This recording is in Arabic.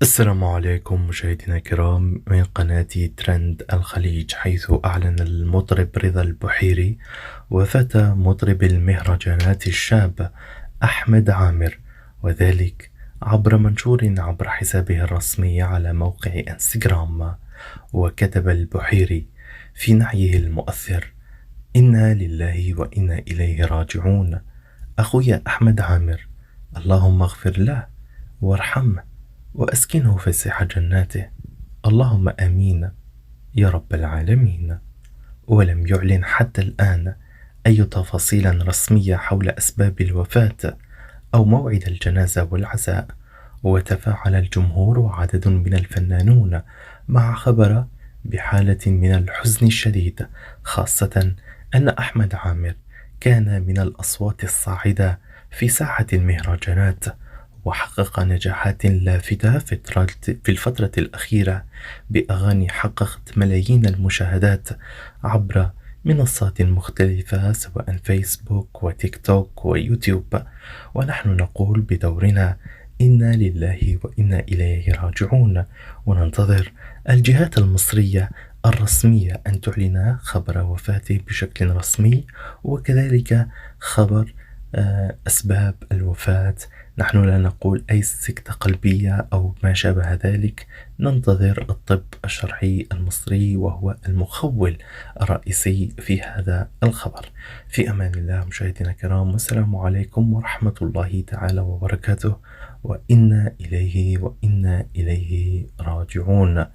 السلام عليكم مشاهدينا الكرام من قناة ترند الخليج، حيث أعلن المطرب رضا البحيري وفاة مطرب المهرجانات الشاب أحمد عامر، وذلك عبر منشور عبر حسابه الرسمي على موقع انستغرام. وكتب البحيري في نعيه المؤثر: إنا لله وإنا إليه راجعون. أخويا أحمد عامر، اللهم اغفر له وارحمه وأسكنه فسيح جناته، اللهم آمين يا رب العالمين. ولم يعلن حتى الآن أي تفاصيل رسمية حول أسباب الوفاة أو موعد الجنازة والعزاء. وتفاعل الجمهور وعدد من الفنانون مع خبر بحالة من الحزن الشديد، خاصة أن أحمد عامر كان من الأصوات الصاعدة في ساحة المهرجانات، وحقق نجاحات لافتة في الفترة الأخيرة بأغاني حققت ملايين المشاهدات عبر منصات مختلفة سواء فيسبوك وتيك توك ويوتيوب. ونحن نقول بدورنا: إنا لله وإنا إليه راجعون. وننتظر الجهات المصرية الرسمية أن تعلن خبر وفاته بشكل رسمي، وكذلك خبر أسباب الوفاة. نحن لا نقول أي سكتة قلبية أو ما شابه ذلك، ننتظر الطب الشرعي المصري وهو المخول الرئيسي في هذا الخبر. في أمان الله مشاهدينا الكرام، والسلام عليكم ورحمة الله تعالى وبركاته، وإنا إليه وإنا إليه راجعون.